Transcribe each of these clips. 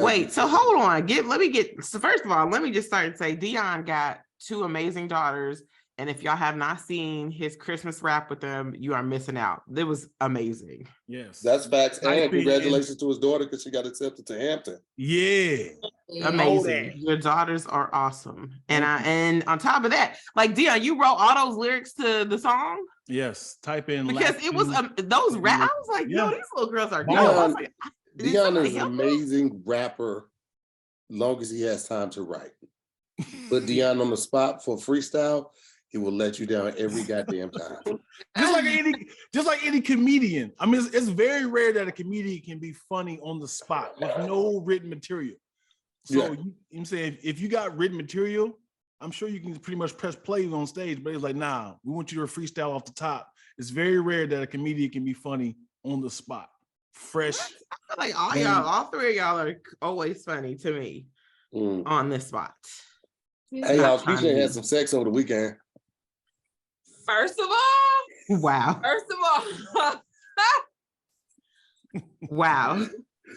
Wait, so hold on. So first of all, let me just start and say Dion got 2 amazing daughters. And if y'all have not seen his Christmas rap with them, you are missing out. It was amazing. Yes. That's facts. And congratulations to his daughter because she got accepted to Hampton. Yeah. Amazing. Your daughters are awesome. And on top of that, like Dion, you wrote all those lyrics to the song? Yes. Type in because it was those rap. I was like, yo, these little girls are Dion, Dion is an amazing rapper, long as he has time to write. Put Dion on the spot for freestyle, he will let you down every goddamn time. just like any comedian. I mean, it's very rare that a comedian can be funny on the spot with no written material. So I'm saying if you got written material, I'm sure you can pretty much press play on stage, but it's like, nah, we want you to freestyle off the top. It's very rare that a comedian can be funny on the spot. Fresh. I feel like all 3 of y'all are always funny to me on this spot. Hey, y'all, Keysha had some sex over the weekend. First of all, wow. Wow.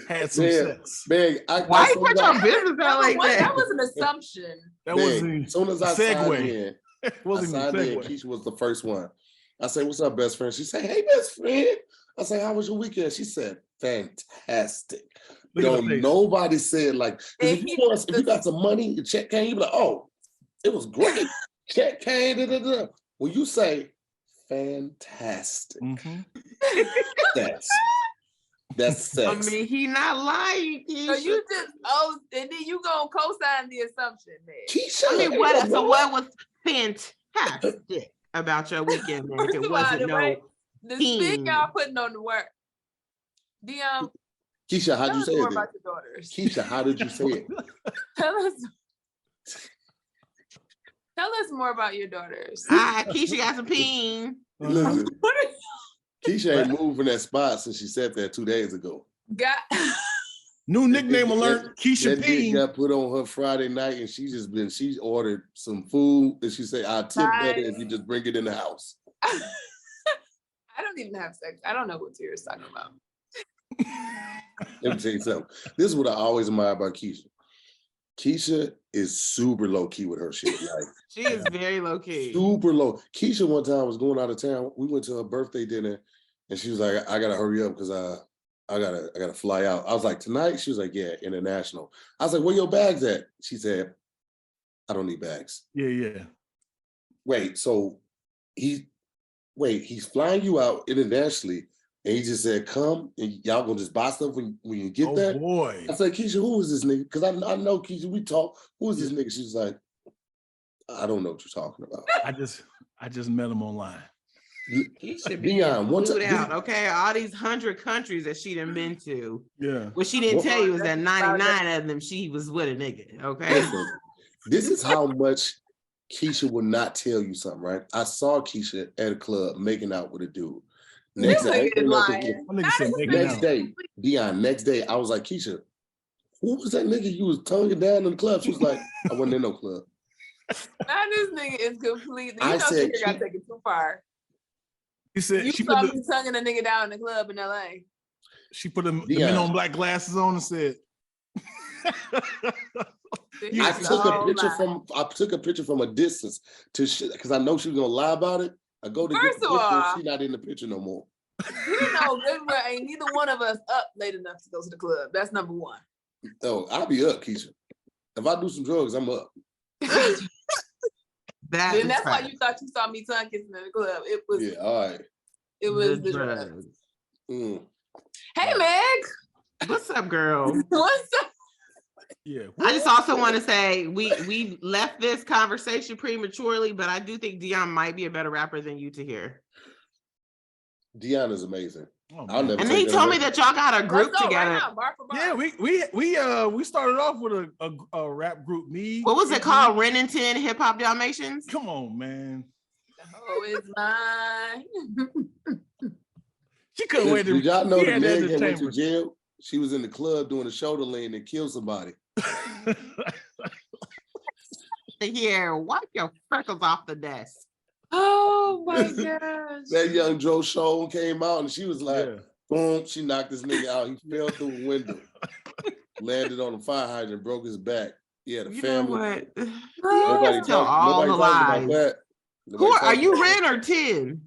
Had some sex. Big. Why you put your business out like that? That was an assumption. That wasn't. As soon as I signed in, segue. Keysha was the first one. I said, "What's up, best friend?" She said, "Hey, best friend." I said, "How was your weekend?" She said, "Fantastic." Nobody said like, if you got some money, your check came, you be like, "Oh, it was great." Check came. Da, da, da. When you say fantastic, that's sex. I mean, he not lying. Keysha. So you just and then you gonna co-sign the assumption, man. Keysha, I mean, what was fantastic about your weekend, man? If it wasn't the spin y'all putting on the work. Dion, Keysha, how'd you say it? About your daughters. Keysha, how did you say it? Tell us more about your daughters. Keysha got some peen. Listen, Keysha ain't moved from that spot since she said that 2 days ago. New nickname alert, Keysha Peen. Got put on her Friday night and she ordered some food and she said, "I'll tip better if you just bring it in the house." I don't even have sex. I don't know what Tira's talking about. Let me tell you something. This is what I always admire about Keysha. Keysha is super low key with her shit. Like she is very low key. Super low. Keysha one time was going out of town. We went to her birthday dinner and she was like, "I gotta hurry up because I gotta fly out." I was like, "Tonight?" She was like, "Yeah, international." I was like, "Where your bags at?" She said, "I don't need bags." Yeah. Wait, so he's flying you out internationally, and he just said, "Come and y'all gonna just buy stuff when you get there." Boy. I said, "Keysha, who is this nigga?" Because I know Keysha, we talk. Who is this nigga? She was like, "I don't know what you're talking about." I just met him online. He should be glued out, okay? All these 100 countries that she done been to. Yeah. What she didn't tell you was that 99 of them she was with a nigga, okay? Listen, this is how much Keysha will not tell you something, right? I saw Keysha at a club making out with a dude. Next day, Dion, next day, I was like, "Keysha, who was that nigga you was tonguing down in the club?" She was like, "I wasn't in no club." Now this nigga is completely, you got to take it too far. He said you saw me tonguing a nigga down in the club in LA. She put the men on black glasses on and said, I took a picture from a distance to shit because I know she was gonna lie about it. I go to get the picture, she's not in the picture no more. You know, ain't neither one of us up late enough to go to the club. That's number one. Oh, I'll be up, Keysha. If I do some drugs, I'm up. That's why you thought you saw me tongue kissing in the club. It was all right. It was the drugs. Hey, Meg. What's up, girl? What's up? Yeah. I just also want to say we left this conversation prematurely, but I do think Dion might be a better rapper than you to hear. Dion is amazing. And he told me that y'all got a group together. Right now, bar for bar. Yeah, we started off with a rap group. What was it called? Rennington Hip Hop Dalmatians? Come on, man. Oh, it's mine. She couldn't wait to. Did y'all know the Meg that went to jail? She was in the club doing a shoulder lean and killed somebody. Here, wipe your freckles off the desk. Oh my gosh. That young Joe Schoen came out and she was like, boom, she knocked this nigga out. He fell through a window. landed on the fire hydrant, broke his back. He had a You family. know what? Nobody You tell all nobody the talks lies. about that. Who are you, Ren or 10?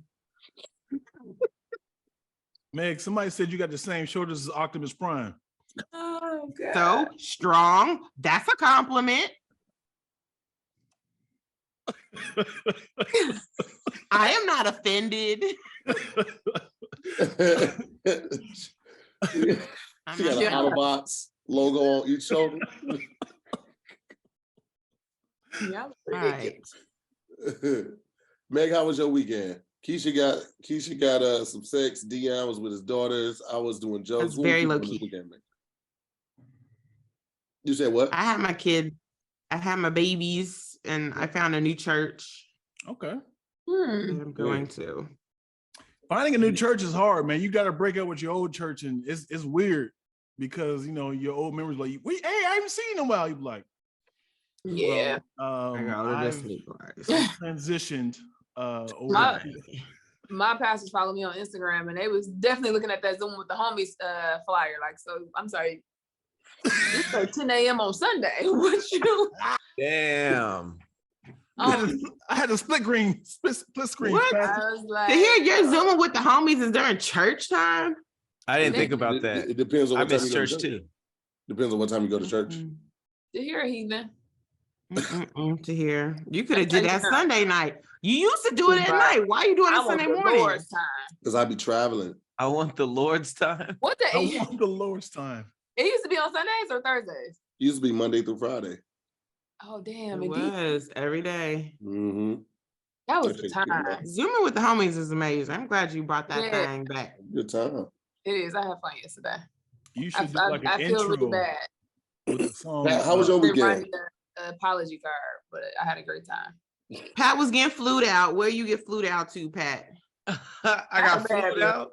Meg, somebody said you got the same shoulders as Optimus Prime. Oh, God. So strong. That's a compliment. I am not offended. She got an Autobots logo on each shoulder. Yeah, All right. Meg, how was your weekend? Keysha got some sex. Dion was with his daughters. I was doing jokes. That's very low key. Weekend, you said what? I had my kid. I had my babies, and I found a new church Okay. that I'm going to. Finding a new church is hard, man. You got to break up with your old church, and it's weird because your old members like, hey, I haven't seen you in a while. You be like, yeah. I've transitioned over. My pastors follow me on Instagram, and they was definitely looking at that Zoom with the homies flyer. Like, so I'm sorry, it's like 10 a.m. on Sunday. What you? Damn. I had a split screen. What? I was like, To hear you're zooming with the homies is during church time. I didn't think about that. It depends on I what time miss you go to church too. Depends on what time you go to church. to hear a heathen. To hear you could have did that Sunday night. You used to do it at night. Why are you doing it Sunday morning? Lord's time. Because I be traveling. I want the Lord's time. What I day? want the Lord's time. It used to be on Sundays or Thursdays. It used to be Monday through Friday. Oh damn! It was every day. Mm-hmm. That was the time. Zooming with the homies is amazing. I'm glad you brought that thing back. Good time. It is. I had fun yesterday. You should do like an I feel intro really bad. with a song. How was your They weekend? write me an apology card, but I had a great time. Pat was getting flued out. Where you get flued out to, Pat? I got flued out.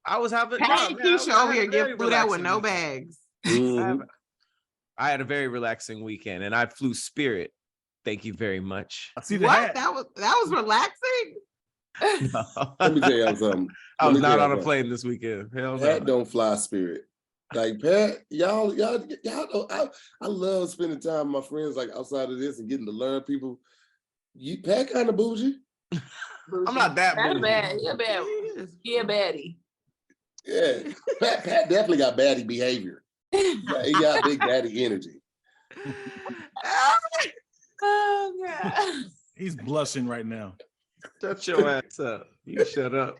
I was having Pat and Keysha over here get flued out with no weekend. bags. Mhm. I had a very relaxing weekend, and I flew Spirit. Thank you very much. I see the What? hat. That was relaxing. No. Let me tell y'all something. I was Let me not tell on a y'all plane this weekend. Hell Pat no. don't fly Spirit. Like Pat, y'all know I love spending time with my friends like outside of this and getting to learn people. Pat kind of bougie. I'm not that That's bougie. bad. You're bad. You're baddie. Yeah. Pat definitely got baddie behavior. Yeah, he got big daddy energy. Oh God. He's blushing right now. Shut your ass up. You shut up.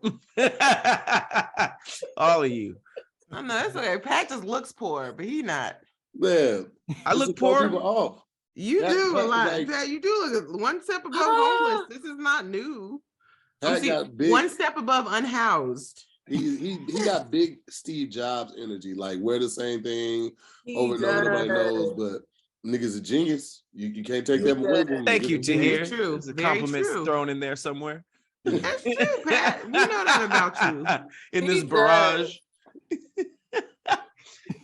All of you. I know that's okay. Pat just looks poor, but he not. Man, I look poor. Off. You Pat- do a Pat lot. like- Pat, you do look one step above homeless. This is not new. Pat got big. One step above unhoused. He got big Steve Jobs energy. Like wear the same thing over and over. Nobody knows, but nigga's a genius. You can't take that away from him. Thank you, Very Tahir. true. There's a Very compliment true. thrown in there somewhere. That's true, Pat. We know that about you. In this He barrage.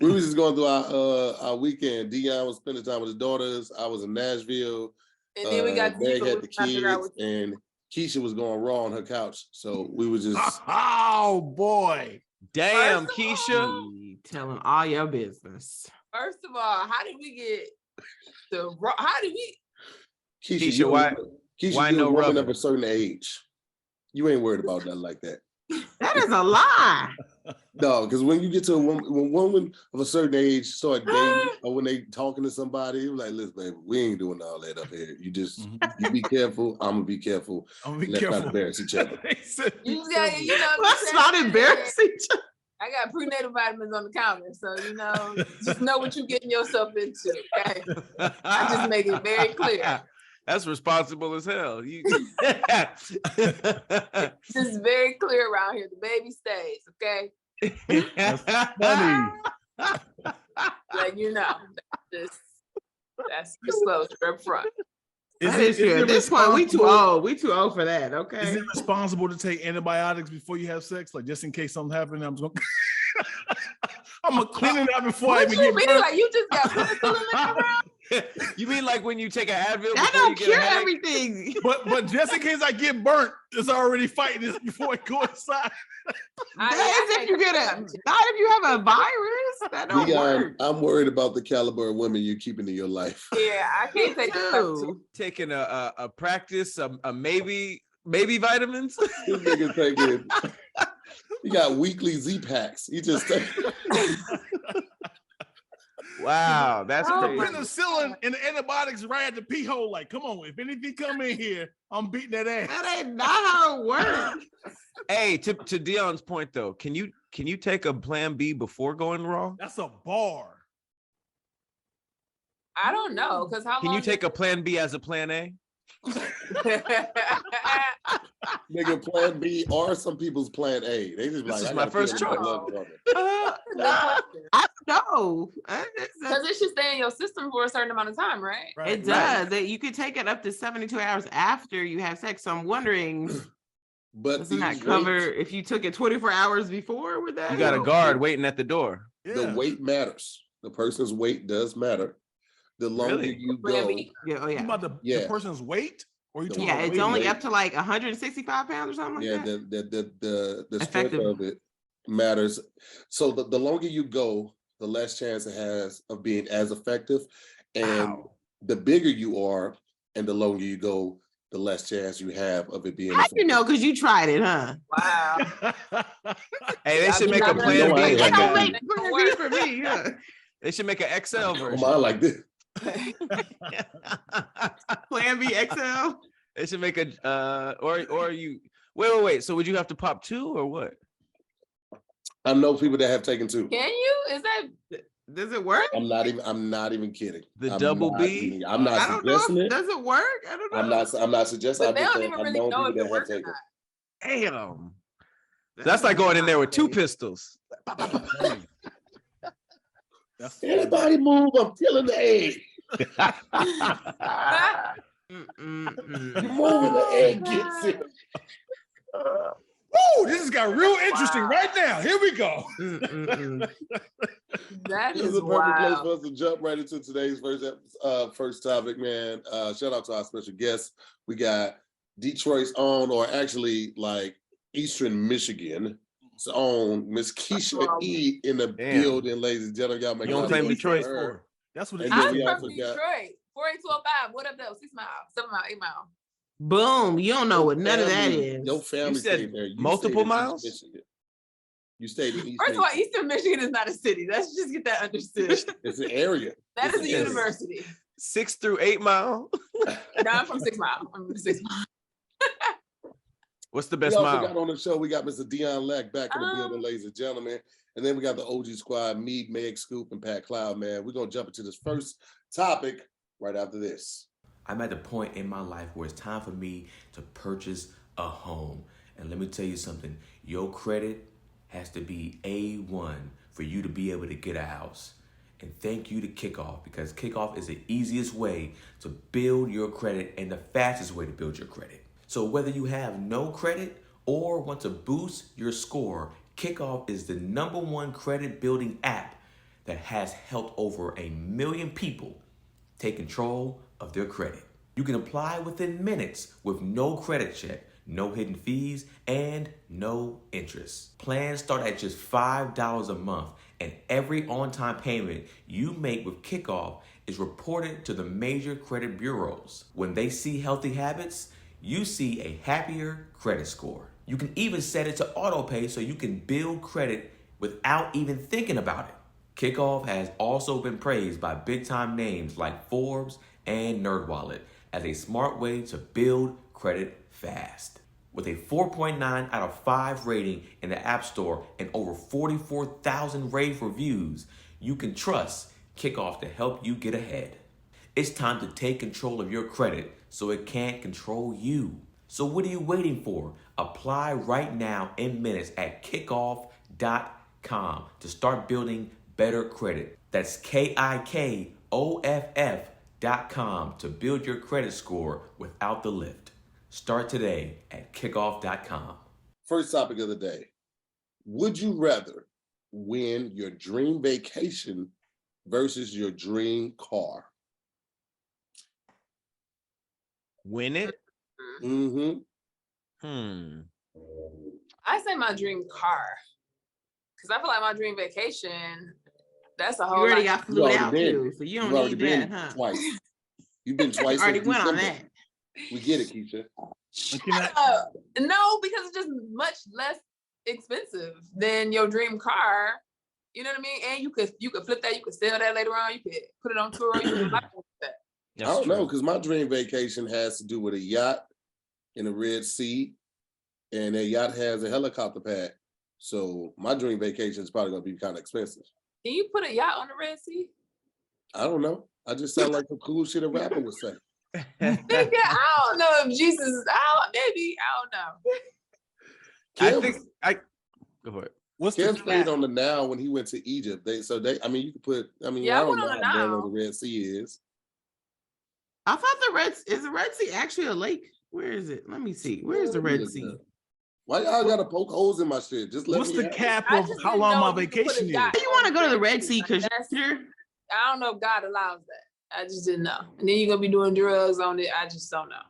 We was just going through our weekend. Dion was spending time with his daughters. I was in Nashville. And then we got Meg deeper. had We the trying to figure out kids, what- and Keysha was going raw on her couch. So we were just Oh boy. Damn, First of Keysha. You telling all your business. First of all, how did we get the? How did we? Keysha, you- why Keysha, no you're a woman rubber? of a certain age. You ain't worried about nothing like that. That is a lie. No, because when you get to a woman of a certain age start dating, or when they talking to somebody, you're like, listen, baby, we ain't doing all that up here. You just you be careful. I'm gonna be careful. I'm gonna be Let's not careful. embarrass each other. You just got, you know. Let's not embarrass each other. I got prenatal vitamins on the counter, so just know what you're getting yourself into. Okay, I just make it very clear. That's responsible as hell. You Just very clear around here. The baby stays. Okay, Funny. like that's disclosure up front. That is true. At this point, we too old. We too old for that. Is Okay. it responsible to take antibiotics before you have sex? Like just in case something happened, I'm just gonna I'm gonna clean it out before I What even you get mean? birth. Like you just got penicillin around? You mean like when you take an Advil That before you don't get a cure headache? everything. But just in case I get burnt, it's already fighting this before it go inside. That is if you get not if you have a virus. That don't work. I'm worried about the caliber of women you're keeping in your life. Yeah, I can't take it. Taking a practice, a maybe vitamins. This nigga taking. He got weekly Z packs. He just. Wow, that's The crazy. penicillin and the antibiotics right at the pee hole. Like, come on, if anything come in here, I'm beating that ass. That ain't not how it works. Hey, to Dion's point though, can you take a plan B before going raw? That's a bar. I don't know, because how Can long you take a plan B as a plan A? Nigga, plan B or some people's plan A. They just This like, is I my gotta first feel choice. love from it. I don't know. Because it should stay in your system for a certain amount of time, right? It does. That you could take it up to 72 hours after you have sex. So I'm wondering, But doesn't that cover if you took it 24 hours before? With that, You got a guard waiting at the door. the weight matters. The person's weight does matter. The longer Really? you Plan go, B. Yeah, oh You yeah. about the Yeah. person's weight? Or you talking Yeah, about it's weight? only up to like 165 pounds or something like yeah, that. the strength Effective. of it matters. So the longer you go, the less chance it has of being as effective. And Wow. the bigger you are and the longer you go, the less chance you have of it being How effective. you know? Because you tried it, huh? Wow. Hey, they Yeah, should I make a mean, plan I B. ain't They Like like don't that. make plan B for me. Yeah. they should make an XL version. Mine like this. Plan B XL. They should make a or you wait. So would you have to pop 2 or what? I know people that have taken 2. Can you? Is that Does it work? I'm not even kidding. The I'm double not B? even- I'm not I don't know. suggesting it. Does it work? I don't know. I'm not suggesting. but I'm they just don't saying even I really know know people if that it have works or taken not. Damn. That's like going in there with 2 pistols. That's Anybody move? I'm killing the egg. You're moving the egg gets it. Woo, this has got real interesting right now. Here we go. That This is is a perfect place for wild. us to jump right into today's first topic, man. Shout out to our special guest. We got Detroit's own, or actually like Eastern Michigan's own, Miss Keysha E in the Damn. building, ladies and gentlemen. Y'all make You don't some claim noise for Detroit? her. That's what And it then I'm we is. also from got- Detroit. 4825. What up, though? 6 miles, 7 miles, 8 miles. Boom. You don't know what none of that family- is. Your family You said stayed there. You multiple stayed in East miles? Michigan. You stayed in East First of all, Michigan. Eastern Michigan is not a city. Let's just get that understood. It's an area. That is a Yes. university. 6 through 8 mile. No, I'm from 6 Mile. I'm from 6 Mile. What's the We best also mile? got on the show, we got Mr. Dion Lack back in the Um, building, ladies and gentlemen. And then we got the OG squad, me, Meg, Scoop, and Pat Cloud, man. We're going to jump into this first topic right after this. I'm at the point in my life where it's time for me to purchase a home. And let me tell you something, your credit has to be A1 for you to be able to get a house. And thank you to Kikoff, because Kikoff is the easiest way to build your credit and the fastest way to build your credit. So whether you have no credit or want to boost your score, Kikoff is the #1 credit building app that has helped over 1 million people take control of their credit. You can apply within minutes with no credit check, no hidden fees, and no interest. Plans start at just $5 a month, and every on-time payment you make with Kikoff is reported to the major credit bureaus. When they see healthy habits, you see a happier credit score. You can even set it to auto pay so you can build credit without even thinking about it. Kikoff has also been praised by big-time names like Forbes and NerdWallet as a smart way to build credit fast. With a 4.9 out of 5 rating in the App Store and over 44,000 rave reviews, you can trust Kikoff to help you get ahead. It's time to take control of your credit so it can't control you. So what are you waiting for? Apply right now in minutes at kikoff.com to start building better credit. That's KIKOFF.com to build your credit score without the lift. Start today at kikoff.com. First topic of the day. Would you rather win your dream vacation versus your dream car? Win it? Mm-hmm. I say my dream car. Because I feel like my dream vacation, that's a You whole already lot. got flew out too, so you don't need that, huh? Twice. You've been twice. Already since went on December. that. We get it, Keisha. No, because it's just much less expensive than your dream car. You know what I mean? And you could flip that, you could sell that later on, you could put it on tour, you could do a lot with that. I don't know, because my dream vacation has to do with a yacht in the Red Sea, and that yacht has a helicopter pad. So my dream vacation is probably gonna be kind of expensive. Can you put a yacht on the Red Sea? I don't know. I just sound like the cool shit a rapper would say. Nigga, I don't know if Jesus is out. Maybe, I don't know. Go for it. Kim stayed on the Nile when he went to Egypt. You could put, I don't know how narrow the Red Sea is. I thought is the Red Sea actually a lake? Where is it? Let me see. Where is the Red Sea? Why y'all gotta poke holes in my shit? Just let What's me the cap of how long my vacation is? You want to go to the Red Sea because you're. I don't know if God allows that. I just didn't know. And then you're gonna be doing drugs on it. I just don't know.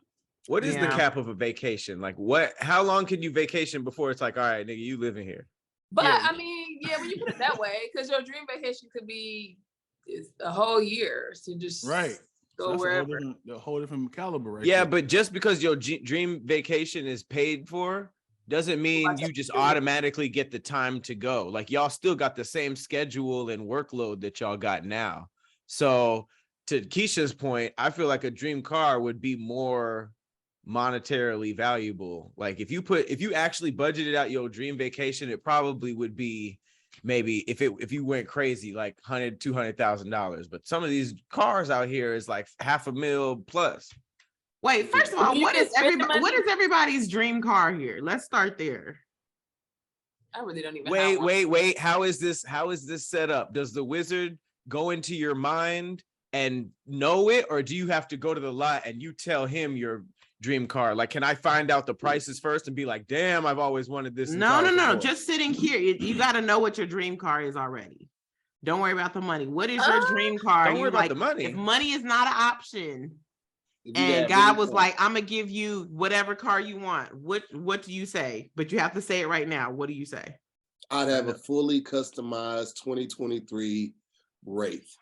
What is the cap of a vacation? Like how long can you vacation before it's like, all right, nigga, you living here? But I mean, yeah, when you put it that way, because your dream vacation could be a whole year. So just go wherever. A whole different caliber, right? Yeah, but just because your dream vacation is paid for doesn't mean you just automatically get the time to go. Like y'all still got the same schedule and workload that y'all got now. So to Keisha's point, I feel like a dream car would be more monetarily valuable. Like if you actually budgeted out your dream vacation, it probably would be maybe if you went crazy like $200,000. But some of these cars out here is like $500,000 plus. Wait, first of all, what is everybody's dream car here? Let's start there. I really don't even wait. How is this set up? Does the wizard go into your mind and know it, or do you have to go to the lot and you tell him your dream car? Like, can I find out the prices first and be like, damn, I've always wanted this? No. Just sitting here, you got to know what your dream car is already. Don't worry about the money. What is your dream car? Don't worry about the money. If money is not an option, and God was like, I'm gonna give you whatever car you want. What do you say? But you have to say it right now. What do you say? I'd have a fully customized 2023 Wraith.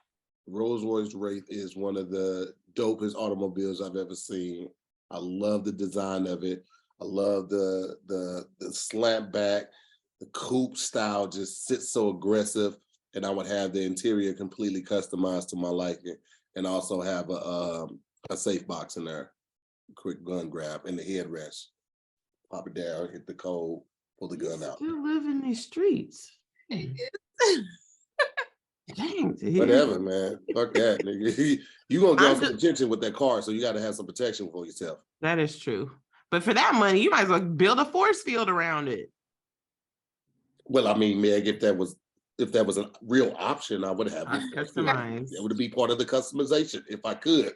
Rolls-Royce Wraith is one of the dopest automobiles I've ever seen. I love the design of it. I love the slant back, the coupe style just sits so aggressive, and I would have the interior completely customized to my liking, and also have a safe box in there, quick gun grab, and the headrest. Pop it down, hit the code, pull the gun out. Still live in these streets. Dang, dude. Whatever, man. Fuck that, nigga. You gonna get some attention with that car, so you got to have some protection for yourself. That is true. But for that money, you might as well build a force field around it. Well, I mean, Meg, if that was a real option, I would have it customized. It would be part of the customization if I could.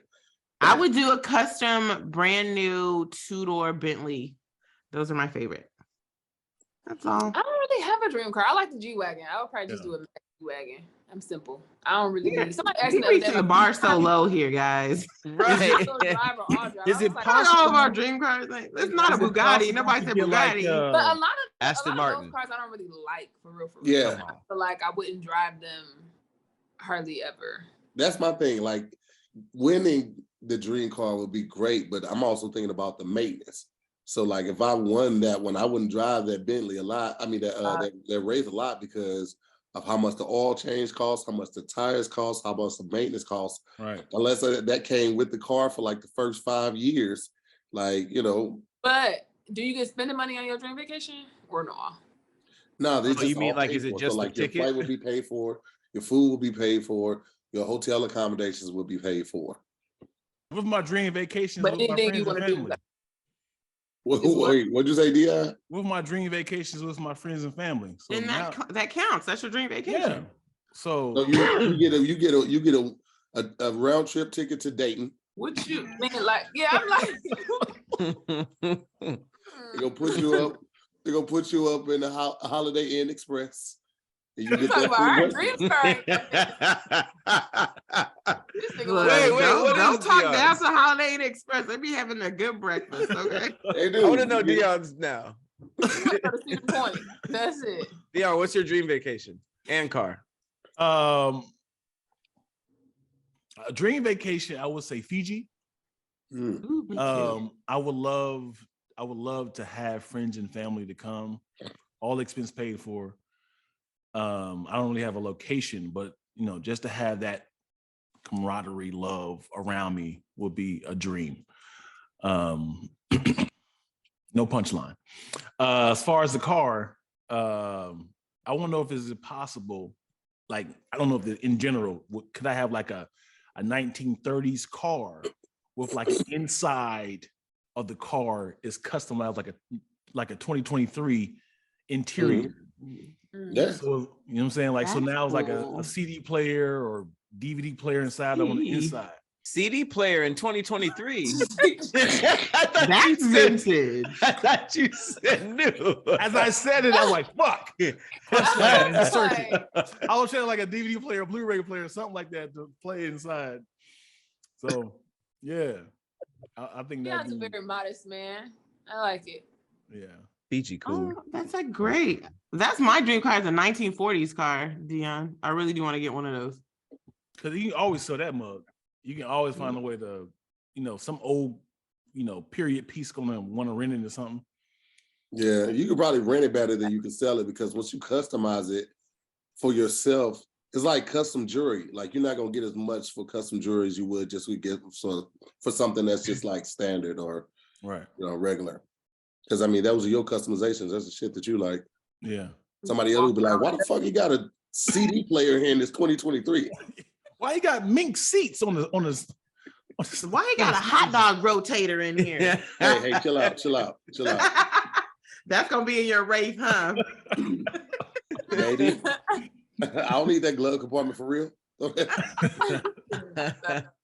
I would do a custom, brand new 2-door Bentley. Those are my favorite. That's all. I don't really have a dream car. I like the G-Wagon. I would probably just do a G-Wagon. I'm simple. I don't really need somebody asked me reaching the bar so low here, guys. Right. Is it possible? All of our dream cars, it's not a Bugatti. Nobody said Bugatti. But a lot of Aston Martin. Those cars I don't really like for real. Yeah. I feel like I wouldn't drive them hardly ever. That's my thing. Like winning the dream car would be great, but I'm also thinking about the maintenance. So like if I won that one, I wouldn't drive that Bentley a lot. I mean that Wraith a lot because of how much the oil change costs, how much the tires cost, how much the maintenance costs. Right. Unless that came with the car for like the first 5 years, like, you know. But do you get spending money on your dream vacation or no? No, they just you mean like, is it just like the ticket? Your flight will be paid for, your food will be paid for, your hotel accommodations will be paid for. With my dream vacations, but with my anything you friends want and to do. family. Wait, what'd you say, Dion? With my dream vacations with my friends and family. So and that counts. That's your dream vacation. Yeah. So you get a round trip ticket to Dayton. What you mean? Like, yeah, I'm like. They're gonna put you up. They're gonna put you up in the Holiday Inn Express. And you get that our dream car. Wait, Don't talk Dion's? down to Holiday Inn Express. They be having a good breakfast, okay? They do. I want to know Dion's now. To see the point. That's it. Dion, what's your dream vacation and car? A dream vacation, I would say Fiji. Ooh, me too. I would love to have friends and family to come, all expense paid for. I don't really have a location, but just to have that camaraderie, love around me would be a dream. No punchline. As far as the car, I want to know if it's possible. Like, I don't know if in general, could I have like a 1930s car with like an inside of the car is customized like a 2023 interior. Yeah. So, you know what I'm saying? Like, so That's now it's like cool. a CD player or DVD player inside on the inside. CD player in 2023. That's vintage. I thought you said new. As I said it, I was like, fuck. Insert it. I was saying like a DVD player, Blu-ray player, something like that to play inside. So, yeah. I think Dion's a very modest man. I like it. yeah. Fiji cool. Oh, that's a great. That's my dream car. Is a 1940s car, Dion. I really do want to get one of those. Because you can always sell that mug. You can always find a way to, some old, period piece gonna want to rent it or something. Yeah, you could probably rent it better than you can sell it, because once you customize it for yourself, it's like custom jewelry. Like, you're not gonna get as much for custom jewelry as you would just get for something that's just like standard or Right. regular. Because I mean, those are your customizations. That's the shit that you like. Yeah. Somebody else would be like, "Why the fuck you got a CD player here in this 2023?" Why you got mink seats on this? Why he got a hot dog rotator in here? Hey, chill out. That's gonna be in your Wraith, huh? Maybe. I don't need that glove compartment for real.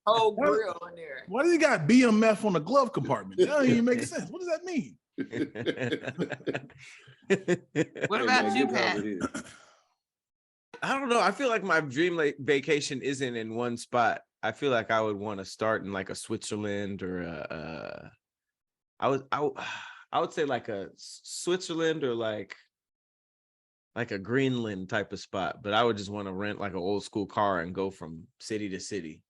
Whole grill in there. Why do you got BMF on the glove compartment? That don't even make sense. What does that mean? What about you, Pat? I don't know. I feel like my dream vacation isn't in one spot. I feel like I would want to start in like a Switzerland or I would say like a Switzerland or like a Greenland type of spot. But I would just want to rent like an old school car and go from city to city.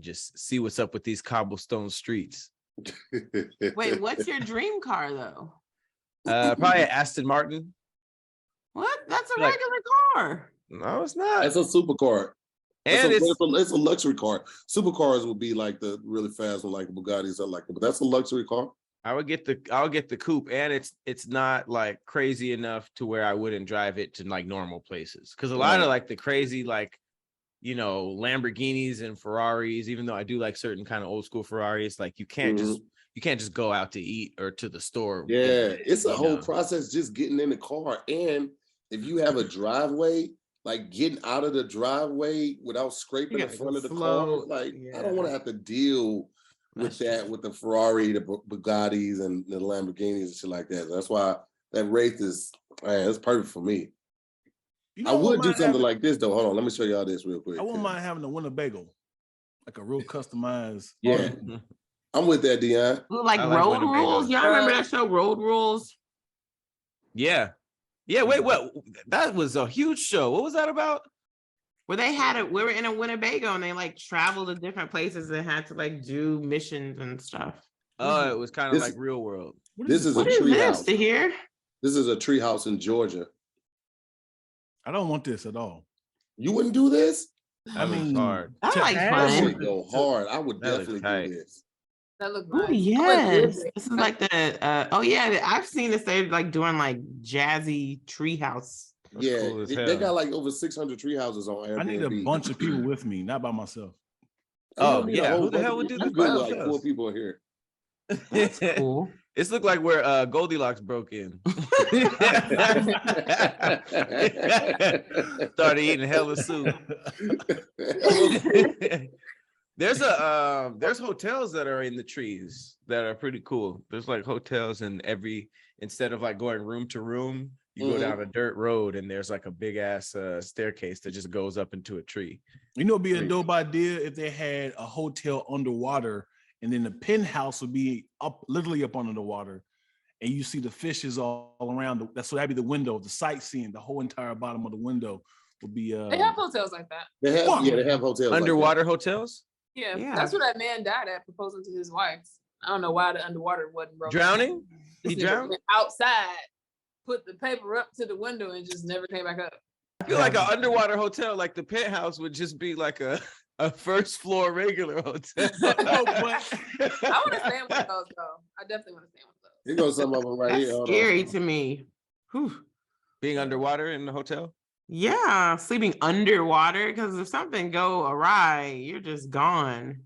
Just see what's up with these cobblestone streets. Wait, what's your dream car though? Probably an Aston Martin. What? That's a Like- regular car. No, it's not. That's a supercar. And It's a luxury car. Supercars would be like the really fast one, like Bugattis or like, but that's a luxury car. I'll get the coupe, and it's not like crazy enough to where I wouldn't drive it to like normal places. Because a lot of like the crazy like, Lamborghinis and Ferraris, even though I do like certain kind of old school Ferraris, like you can't just go out to eat or to the store. Yeah, it's a whole process just getting in the car. And if you have a driveway, like getting out of the driveway without scraping the front of the car, like I don't want to have to deal with that with the Ferrari, the Bugattis, and the Lamborghinis and shit like that. That's why that Wraith is, it's perfect for me. I would do something like this though. Hold on, let me show y'all this real quick. I wouldn't mind having a Winnebago, like a real customized. Yeah, I'm with that, Dion. Like Road Rules. Y'all remember that show, Road Rules? Yeah. Wait, what? That was a huge show. What was that about? Where they had it, we were in a Winnebago and they like traveled to different places and had to like do missions and stuff. Oh, it was kind of like Real World. This is a What is tree this house. to hear? This is a tree house in Georgia. I don't want this at all. You wouldn't do this? That was hard. I like That fun. would go hard. I would That definitely was do this. That look Oh nice. yes, this is like the oh yeah, I've seen this. They're like doing like jazzy treehouse. Yeah, cool as they hell. got like over 600 tree houses on Airbnb. I need a bunch of people with me, not by myself. Oh, yeah, who the hell would do this by Good, like themselves? 4 people in here. That's cool. It's looked like where Goldilocks broke in. Started eating hella soup. There's hotels that are in the trees that are pretty cool. There's like hotels in instead of like going room to room, You go down a dirt road and there's like a big ass staircase that just goes up into a tree. You know, it'd be a dope idea if they had a hotel underwater, and then the penthouse would be up, literally up under the water, and you see the fishes all around. So that'd be the window, the sightseeing. The whole entire bottom of the window would be. They have hotels like that. They have hotels. Underwater like hotels? Yeah, that's what that man died at, proposing to his wife. I don't know why the underwater wasn't broken. Drowning? He drowned? Went outside, put the paper up to the window, and just never came back up. I feel like an underwater hotel, like the penthouse would just be like a first floor regular hotel. I want to stay in one of those though. I definitely want to stay in one of those. Here goes some of them right here. That's scary to me. Whew. Being underwater in the hotel? Yeah, sleeping underwater, because if something go awry, you're just gone.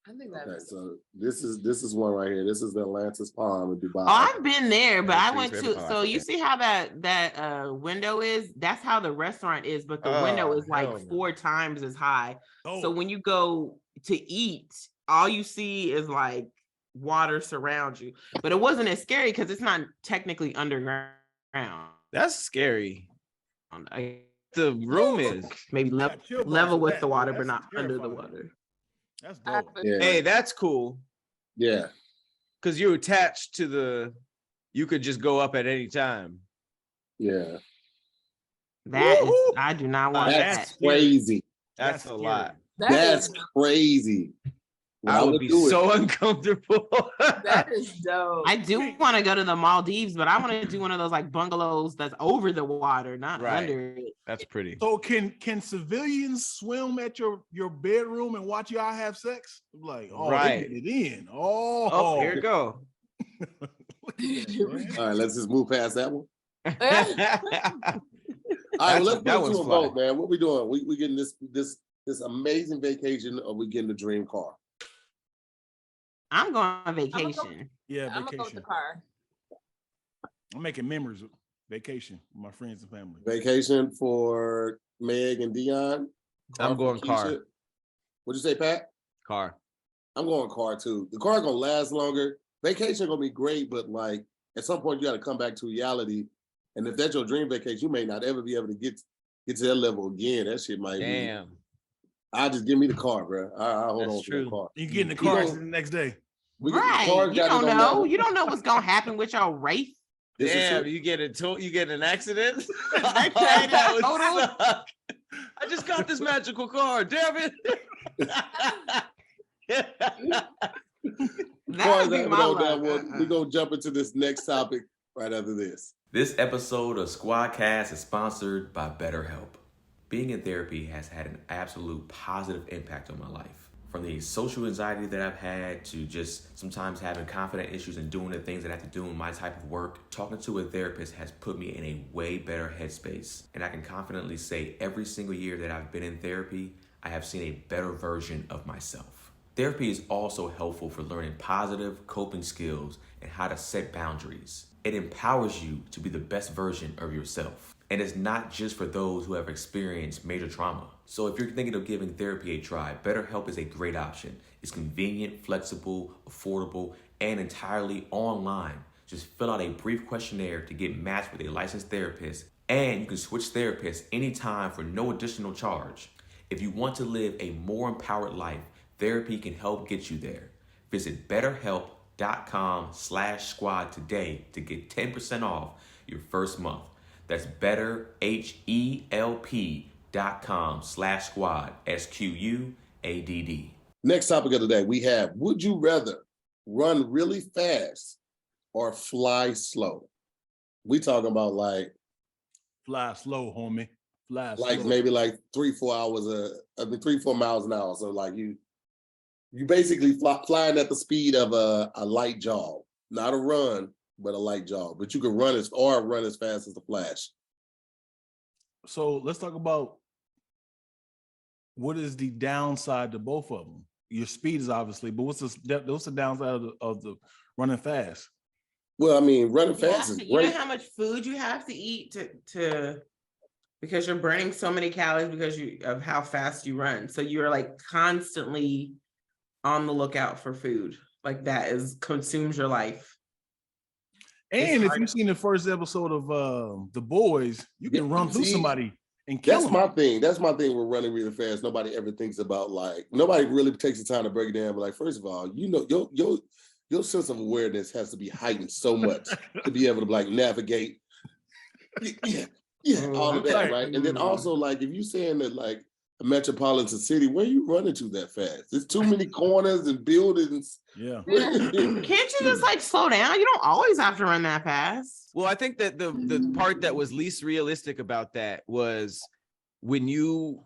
I think that. Okay, so this is one right here. This is the Atlantis Palm in Dubai. Oh, I've been there, but I went to. Kikoff, So you see how that window is? That's how the restaurant is, but the window is like 4 times as high. Oh. So when you go to eat, all you see is like water surround you. But it wasn't as scary because it's not technically underground. That's scary. The room is Maybe level with the water, but not under the water. That's dope. Yeah. Hey, that's cool. Yeah. Because you're attached to you could just go up at any time. Yeah. I do not want that. That's crazy. That's a lot. That's crazy. I would be so uncomfortable. That is dope. I do want to go to the Maldives, but I want to do one of those like bungalows that's over the water, not under it. That's pretty. So can civilians swim at your bedroom and watch y'all have sex? Like, oh, right. They get it in. Oh, Here we go. All right, let's just move past that one. All right, let's go to a vote, man. What we doing? We getting this amazing vacation, or we getting the dream car? I'm going on vacation. Yeah, I'm gonna go with the car. I'm making memories of vacation with my friends and family. Vacation for Meg and Dion. I'm going car. What'd you say, Pat? Car. I'm going car too. The car gonna last longer. Vacation gonna be great, but like at some point you got to come back to reality. And if that's your dream vacation, you may not ever be able to get to that level again. That shit might be. I'll just give me the car, bro. I'll hold on to the car. You get in the car the next day. Right. You don't know. You don't know what's gonna happen with your race. Damn, you get an accident? I just got this magical car. Damn it. We're gonna jump into this next topic right after this. This episode of SquADcast is sponsored by BetterHelp. Being in therapy has had an absolute positive impact on my life. From the social anxiety that I've had to just sometimes having confident issues and doing the things that I have to do in my type of work, talking to a therapist has put me in a way better headspace. And I can confidently say every single year that I've been in therapy, I have seen a better version of myself. Therapy is also helpful for learning positive coping skills and how to set boundaries. It empowers you to be the best version of yourself. And it's not just for those who have experienced major trauma. So if you're thinking of giving therapy a try, BetterHelp is a great option. It's convenient, flexible, affordable, and entirely online. Just fill out a brief questionnaire to get matched with a licensed therapist, and you can switch therapists anytime for no additional charge. If you want to live a more empowered life, therapy can help get you there. Visit betterhelp.com/squad today to get 10% off your first month. That's betterhelp.com/squad, SQUADD. Next topic of the day, we have, would you rather run really fast or fly slow? We talking about like fly slow, homie. Fly like slow. maybe like 3-4 hours 3-4 miles an hour. So like you basically flying at the speed of a light jog, not a run, but a light jog. But you can run as fast as the Flash. So let's talk about what is the downside to both of them. Your speed is obviously, but what's the downside of the running fast? Well, I mean, running fast is great. You know how much food you have to eat to because you're burning so many calories because of how fast you run. So you're like constantly on the lookout for food. Like that consumes your life. And if you've seen the first episode of The Boys, you can run through somebody and kill them. That's my thing with running really fast. Nobody ever thinks about nobody really takes the time to break it down. But like, first of all, your sense of awareness has to be heightened so much to be able to navigate. All of that, right? And then also if you saying that a metropolitan city, where are you running to that fast? There's too many corners and buildings. Yeah. Can't you just slow down? You don't always have to run that fast. Well, I think that the part that was least realistic about that was when you're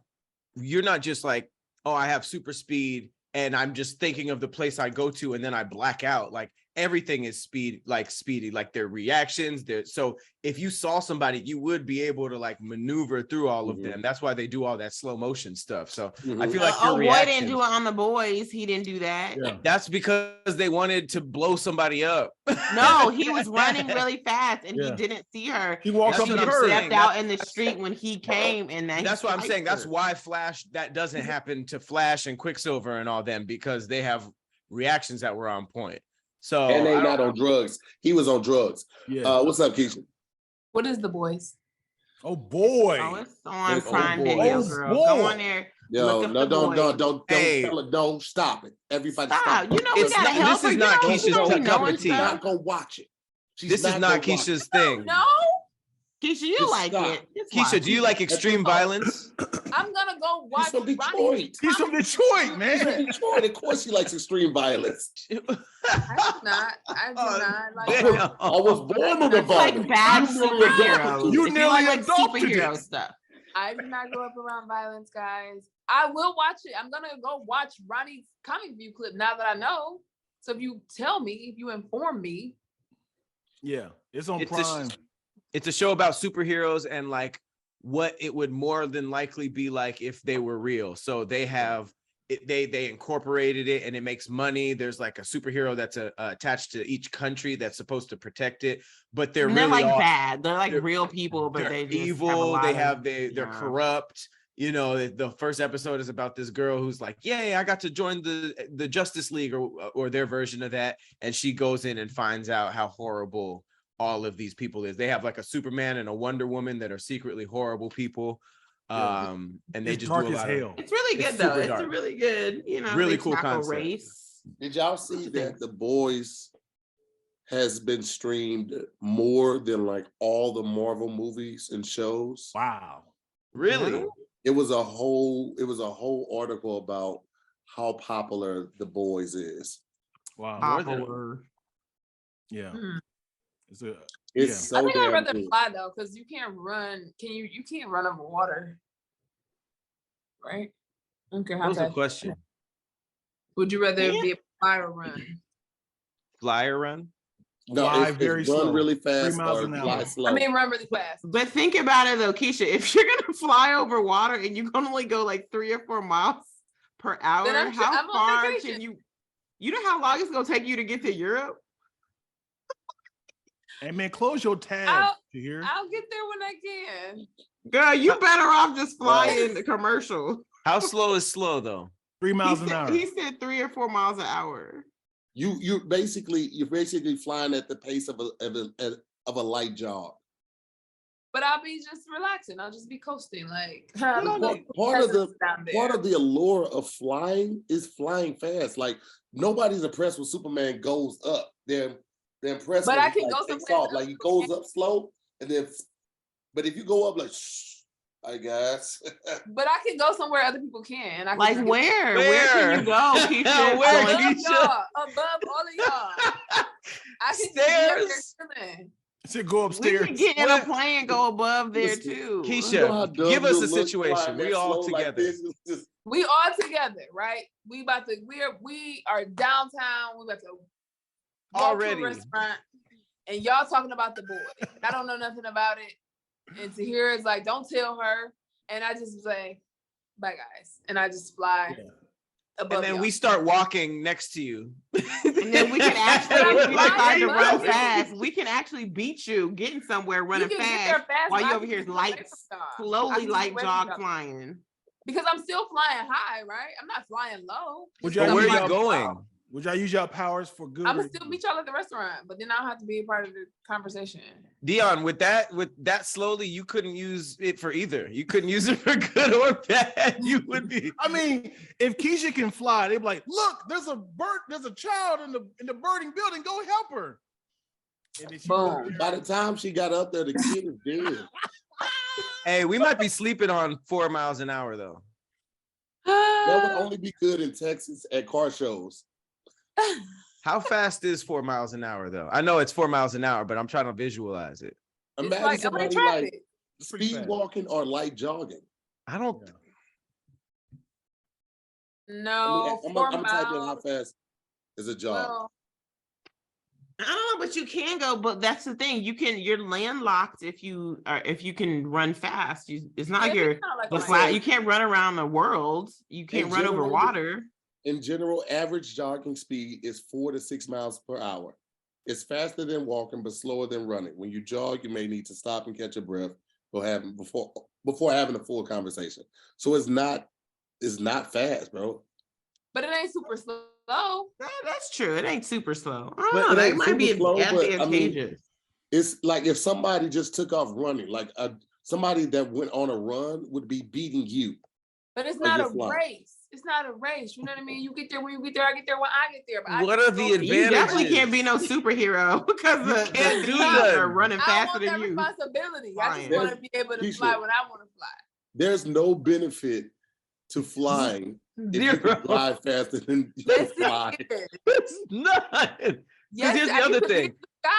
not just oh, I have super speed and I'm just thinking of the place I go to and then I black out. Everything is speedy, their reactions. So if you saw somebody, you would be able to maneuver through all of them. That's why they do all that slow motion stuff. So I feel like Boy didn't do it on The Boys. He didn't do that. Yeah. That's because they wanted to blow somebody up. No, he was running really fast and he didn't see her. He walked up She the just curb. stepped out in the street when he came, and then that's what I'm saying. That's why Flash, that doesn't happen to Flash and Quicksilver and all them, because they have reactions that were on point. So and they not on drugs. He was on drugs. Yeah. What's up, Keysha? What is The Boys? Oh boy. Oh, it's on It's Prime on Boy. Video, Oh, girl. boy. Go on there. Yo, no, don't Hey. tell her, don't stop it. Everybody Stop. stop. You know we It's gotta not- help this is her. not You know, Keisha's you know we cup of knowing tea. She's stuff. not gonna watch it. this is not gonna watch Keisha's thing. No, Keisha, you Just like stop. it. Just Keisha, watch do you it. like extreme violence? I'm gonna go watch from Ronnie Detroit. He's from Detroit, She's man. in Detroit. Of course, she likes extreme violence. I do not like Damn. that. I was born in the It's like bad You really superheroes. You If nearly like adopted superhero it. stuff. I did not grow up around violence, guys. I will watch it. I'm gonna go watch Ronnie's comic view clip now that I know. So if you tell me, if you inform me, Yeah, it's on It's a- Prime. It's a show about superheroes and what it would more than likely be like if they were real. So they have it, they incorporated it and it makes money. There's a superhero that's attached to each country that's supposed to protect it, but they're And they're really all, bad. They're they're- real people, but they're they just evil. Have They're yeah. corrupt. The first episode is about this girl who's yay, I got to join the Justice League or their version of that, and she goes in and finds out how horrible all of these people is. They have a Superman and a Wonder Woman that are secretly horrible people. And they It's just dark do a as lot hell. It's really good It's though. super It's a dark. really good, Really they cool tackle concept. race. Did y'all see that The Boys has been streamed more than all the Marvel movies and shows? Wow. really. It was a whole article about how popular The Boys is. Wow. More than- Popular. Yeah. Hmm. It's a It's yeah. so I think I'd damn rather good. fly though, because you can't run. You can't run over water, right? I don't care That how was a fast. question. Would you rather Yeah. be a fly or run? Fly or run? No, Fly it's very run slow. really 3 fast miles or an hour. fly slow. I mean, run really fast. But think about it though, Keisha. If you're gonna fly over water and you can only go 3 or 4 miles per hour, I'm how on far vacation. can you? You know how long it's gonna take you to get to Europe? Hey man, close your tab. I'll- You hear? I'll get there when I can. Girl, you better off just flying the commercial. How slow is slow though? 3 He miles an said, hour. he said 3 or 4 miles an hour. You're basically flying at the pace of a light jog. But I'll be just relaxing. I'll just be coasting. Part of the allure of flying is flying fast. Nobody's impressed when Superman goes up. They're impressed. But when I he, can go takes someplace off. He goes up slow, and then. But if you go up shh, hi guys. But I can go somewhere other people can. I can Like just- where? Where can you go, Keisha? Where, above Keisha? y'all, above all of y'all. I can just be up Stairs? there chilling. Should go We upstairs. can get in What? a plane and go above there Listen, too. Keisha, You know how dumb give us you'll a look situation. flying We that all slow like together. this? It's just- We all together, right? We are downtown. We about to walk Already. to a restaurant, and y'all talking about The Boy. I don't know nothing about it, and to hear it's don't tell her, and I just say, bye guys, and I just fly above. And then y'all. we start walking next to you. And then we can actually, if we Fly decide to above run you. fast, we can actually beat you getting somewhere running You can get fast there fast, while but you I over can here just is get away light, from y'all. I slowly can get light away from jog y'all. flying. Because I'm still flying high, right? I'm not flying low. Would But y'all where use are y'all- you going? Would y'all use y'all powers for good? I'm gonna still meet y'all at the restaurant, but then I'll have to be a part of the conversation. Dion, with that slowly, you couldn't use it for either. You couldn't use it for good or bad. You would be. I mean, if Keysha can fly, they'd be like, "Look, there's a child in the burning building. Go help her." And then Boom. By the time she got up there, the kid is dead. Hey, we might be sleeping on 4 miles an hour though. That would only be good in Texas at car shows. How fast is 4 miles an hour though? I know it's 4 miles an hour, but I'm trying to visualize it. Imagine like somebody traffic. like speed walking or light jogging. I don't. No, I'm 4 typing how miles. fast is a jog. Well, I don't know, but you can go. But that's the thing. You're landlocked if you can run fast. It's not like you're flat. You can't run around the world. You can't run over water. In general, average jogging speed is 4 to 6 miles per hour. It's faster than walking, but slower than running. When you jog, you may need to stop and catch your breath before having a full conversation. So it's not fast, bro. but it ain't super slow. That's true. It ain't super slow. I But don't know. it They ain't might be super slow, but, I mean, advantageous. It's like if somebody just took off running, like somebody that went on a run would be beating you. But it's Or not you're a flying. race. It's not a race. You know what I mean? You get there when you get there. I get there when I get there. But I What just are the go- advantages? You definitely can't be no superhero because the can't do people that. are running I faster want that than you. responsibility. I just Flying. want to be able to Keisha. fly when I want to fly. There's no benefit to flying if you can fly faster than you can Yes, fly. it is. It's not. Yes, here's the I other can thing. Sky.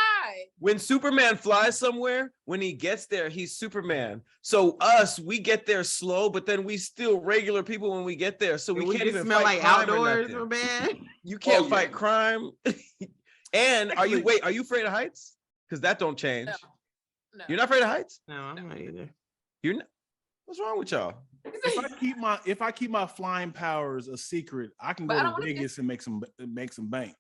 When Superman flies somewhere, when he gets there, he's Superman. So we get there slow, but then we still regular people when we get there. So we can't just even smell fight like crime or outdoors, nothing. man. You can't Oh, fight yeah. crime. And are you afraid of heights? Because that don't change. No. You're not afraid of heights? No, I'm not either. You're not. What's wrong with y'all? If I keep my flying powers a secret, I can But I go don't to wanna Vegas and make some bank,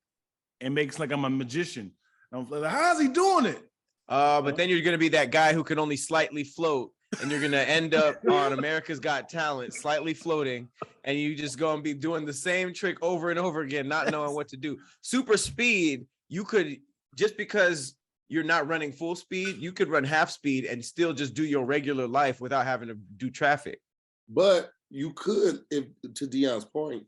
and makes like I'm a magician. I'm like, how's he doing it? But then you're gonna be that guy who can only slightly float, and you're gonna end up on America's Got Talent, slightly floating, and you just gonna be doing the same trick over and over again, not knowing what to do. Super speed, you could, just because you're not running full speed, you could run half speed and still just do your regular life without having to do traffic. But you could, if to Dion's point,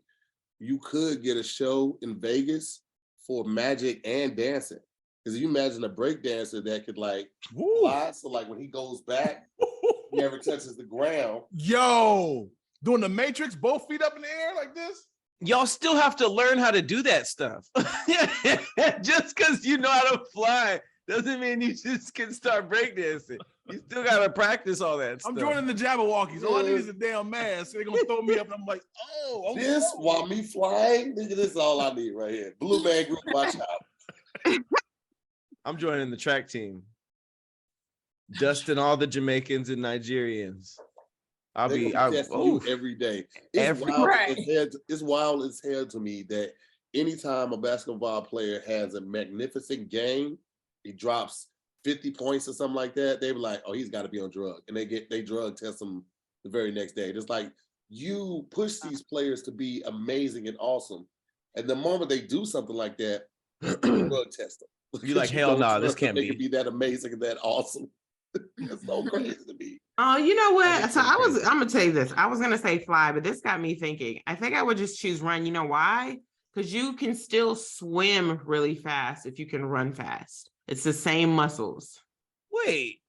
you could get a show in Vegas for magic and dancing. Because you imagine a break dancer that could like fly, so like when he goes back, he never touches the ground. Yo, doing the Matrix, both feet up in the air like this. Y'all still have to learn how to do that stuff. Just because you know how to fly doesn't mean you just can start breakdancing. You still gotta practice all that stuff. I'm joining the Jabberwockies. All I need is a damn mask. So they're gonna throw me up, and I'm like, oh, This while me flying, nigga, this is all I need right here. Blue Man Group, watch out. I'm joining the track team. Dusting all the Jamaicans and Nigerians. They gonna test you every day. It's wild as hell to me that anytime a basketball player has a magnificent game, he drops 50 points or something like that, they be like, oh, he's got to be on drug. And they drug test him the very next day. It's like you push these players to be amazing and awesome. And the moment they do something like that, you drug test them. You're like, hell no, this can't They could be that amazing and that awesome. It's so crazy to me. Oh, you know what? So I'm gonna tell you this. I was gonna say fly, but this got me thinking. I think I would just choose run. You know why? Because you can still swim really fast if you can run fast. It's the same muscles. Wait.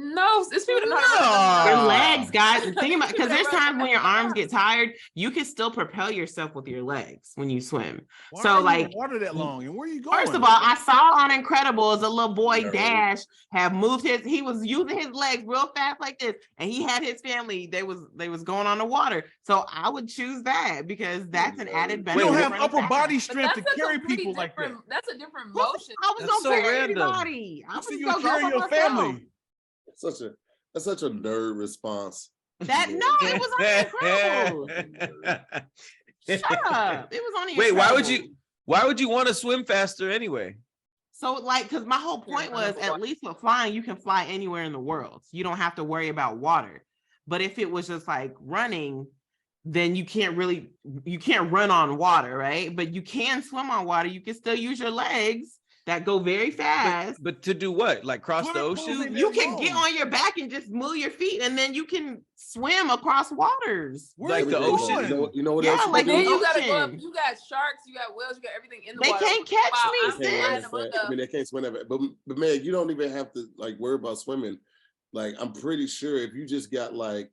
No, it's people that know how to run. Your legs, guys. Think about, because there's times when your arms get tired, you can still propel yourself with your legs when you swim. Why So are you in like the water that long, and where are you going? First of all, I saw on Incredibles a little boy Dash have moved he was using his legs real fast like this, and he had his family. They was going on the water. So I would choose that because that's an added you benefit. don't have of running upper fast. body But strength to that's a carry completely people like that. different- That's a different Well, motion. I was That's gonna so carry random. anybody. I was So just you gonna carry go your for myself. family. That's such a nerd response. That no, it was on Incredibles. Shut up! It was on. Wait, why would you want to swim faster anyway? So like, because my whole point was, at least with flying, you can fly anywhere in the world. You don't have to worry about water. But if it was just like running, then you can't run on water, right? But you can swim on water. You can still use your legs that go very fast. But to do what? Like cross the ocean? You can get on your back and just move your feet, and then you can swim across waters. Like the ocean. You know what Yeah, else? like Then the you gotta go up. ocean. You got sharks, you got whales, you got everything in the They water. can't catch me, They can't sis. swim. I mean, they can't swim ever. But man, you don't even have to like worry about swimming. Like I'm pretty sure if you just got like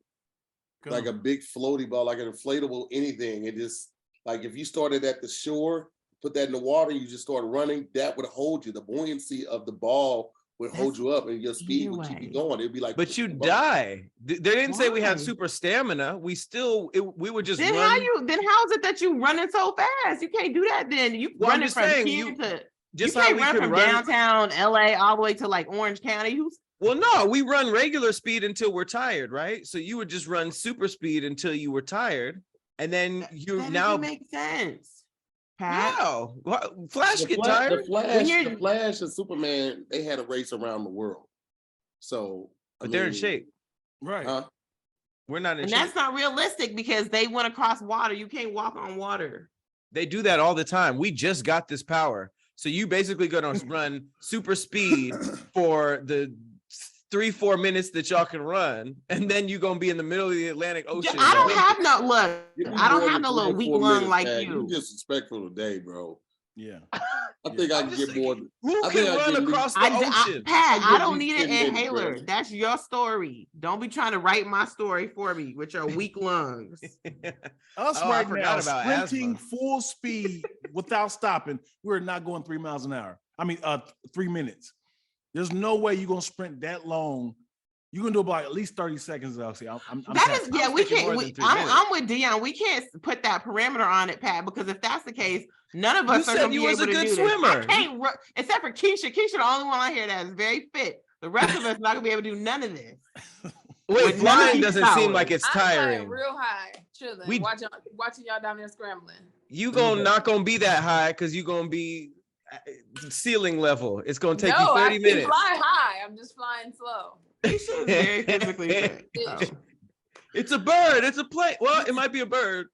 a big floaty ball, like an inflatable anything, and just like if you started at the shore, put that in the water, you just start running, that would hold you. The buoyancy of the ball would hold you up, and your speed would keep you going. It'd be like, but you die. They didn't say we had super stamina. We would just then run. How is it that you running so fast? You can't do that. Then you Well, I'm running just from saying, here you- to just you how can't we run could from run. downtown LA all the way to like Orange County. Well, no, we run regular speed until we're tired, right? So you would just run super speed until you were tired, and then you that now doesn't make sense. Pat? wow, Flash the get Flash, tired. the Flash and Superman, they had a race around the world. So, But they're in shape. Right. Huh? We're not in And shape. that's not realistic because they went across water. You can't walk on water. They do that all the time. We just got this power. So you basically gonna run super speed for the 3-4 minutes that y'all can run, and then you're gonna be in the middle of the Atlantic Ocean. I don't have no look. You I don't more have than no little 3 or weak 4 lung minutes, like man. you. You disrespectful today, bro. Yeah. I think I I'm can just get more. saying, who I can think I run get across the Pat, ocean? I don't these need an 10 minutes, inhaler. bro. That's your story. Don't be trying to write my story for me with your weak lungs. Us Oh, I right forgot now, about sprinting asthma. full speed without stopping. We're not going 3 miles an hour. 3 minutes. There's no way you're gonna sprint that long. You're gonna do about at least 30 seconds. I'll say. We thinking more can't. than 3 I'm with Dion. We can't put that parameter on it, Pat, because if that's the case, none of You us are said gonna you be was able a to good do swimmer. this. I can't run, except for Keysha. Keysha, the only one out here that is very fit. The rest of us not gonna be able to do none of this. Wait, With none of flying these doesn't seem powers. like it's I'm flying tiring. real high, chilling, We- watching y'all down there scrambling. You not gonna be that high because you gonna be ceiling level. It's gonna take you 30 I can minutes. fly high. I'm just flying slow. Keysha is very physically fit. so. It's a bird. It's a plane. Well, it might be a bird.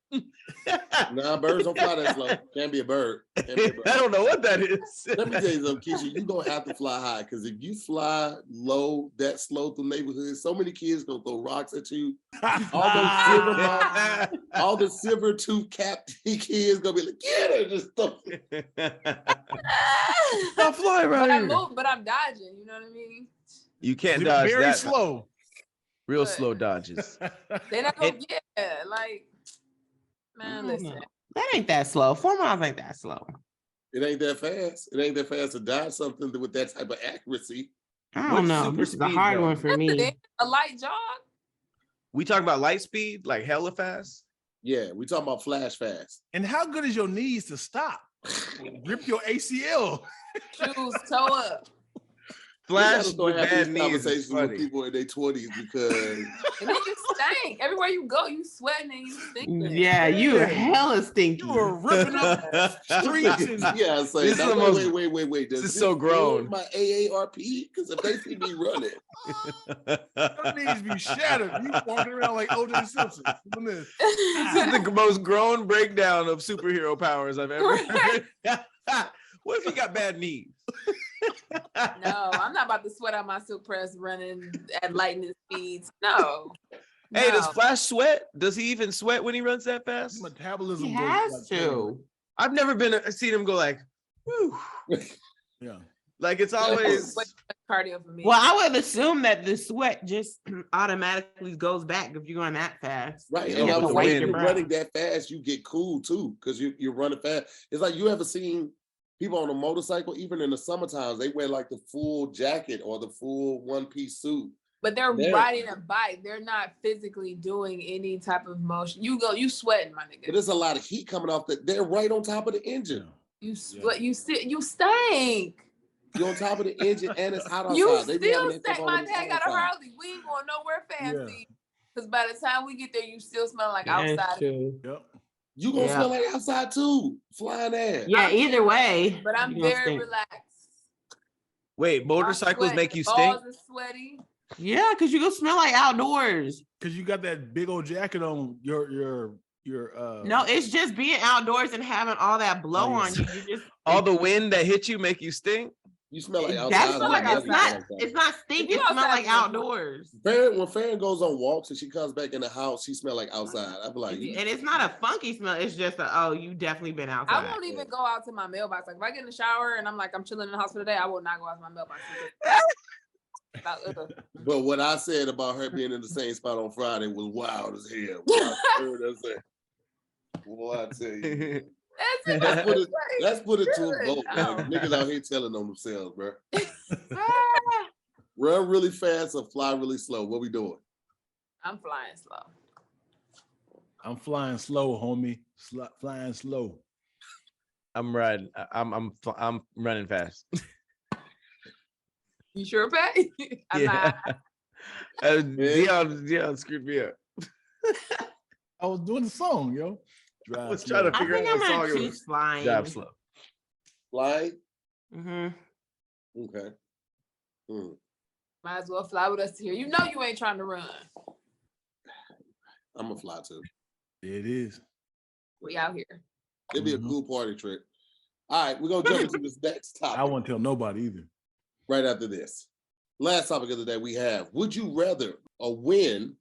Nah, birds don't fly that slow. Can't be a bird. Can't be a bird. I don't know what that is. Let me tell you something, Keisha. You're gonna have to fly high because if you fly low, that slow through neighborhoods, so many kids gonna throw rocks at you. All the silver tooth capped kids gonna be like, get her, just stuff. Stop flying around But I here. move, but I'm dodging. You know what I mean? You can't dodge very that. slow. Real But- slow dodges. They're not gonna like, I man, don't listen. know. That ain't that slow. 4 miles ain't that slow. It ain't that fast. It ain't that fast to dodge something with that type of accuracy. I What's don't know. super This is a speed, hard though? one for me. A light jog. We talk about light speed, like hella fast. Yeah, we talking about flash fast. And how good is your knees to stop? Rip your ACL. Shoes toe up. Flash We with gotta start having bad these knees is conversations with funny. people in their 20s because And then you stink. Everywhere you go, you sweating and you stinking. Yeah, you are hella stinky. You were ripping up streets and yeah, I say This is now, the most- wait. Does this is so grown. ruin my AARP? Because if they see me running, your knees be shattered. You walking around like O.J. Simpson. Doing this. This is the most grown breakdown of superhero powers I've ever heard. What if you got bad knees? No, I'm not about to sweat out my silk press running at lightning speeds. No. Hey, No. does Flash sweat? Does he even sweat when he runs that fast? Metabolism. He goes has like to. I've never seen him go like, whew. Yeah. Like it's always. Way too much cardio for me. Well, I would assume that the sweat just automatically goes back if you're going that fast. right? You And have I to was wait like, your you're breath. running that fast, you get cool too, because you're running fast. It's like you ever seen people on a motorcycle, even in the summertime, they wear like the full jacket or the full one-piece suit. But they're There. riding a bike. They're not physically doing any type of motion. You sweating, my But nigga. there's a lot of heat coming off that they're right on top of the engine. You sweat. You stink. You're on top of the engine and it's hot outside. You They be having still that stuff stink. on My in the dad got a summertime. Harley. We ain't going nowhere fancy. Because by the time we get there, you still smell like That's outside. true. Yep. You gonna Yeah. smell like outside too, flying ass. Yeah, either way. But I'm you gonna very stink. relaxed. Wait, motorcycles I'm make you sweating. stink? Balls are sweaty. Yeah, because you go smell like outdoors. Because you got that big old jacket on your No, it's just being outdoors and having all that blow on you. You just all the wind that hit you make you stink. You smell like that's outside. it's not stink. It smells like outdoors. When Farron goes on walks and she comes back in the house, she smell like outside. I'm like, and it's not a funky smell. It's just you definitely been outside. I won't even go out to my mailbox. Like if I get in the shower and I'm like I'm chilling in the house for the day, I will not go out to my mailbox. But what I said about her being in the same spot on Friday was wild as hell. When I heard her say, well, I tell you. Let's put it to a vote, man. Niggas out here telling on themselves, bro. Run really fast or fly really slow? What we doing? I'm flying slow. I'm flying slow, homie. Flying slow. I'm riding. I'm running fast. You sure, Pat? Yeah. Dion screwed me up. I was doing the song, yo. I was trying to figure out what song it was. Flying. Drive slow. Fly? Mm-hmm. Okay. Might as well fly with us here. You know you ain't trying to run. I'm gonna fly too. It is. We out here. It'd be a cool party trick. All right, we're gonna jump into this next topic. I won't tell nobody either. Right after this. Last topic of the day we have, would you rather win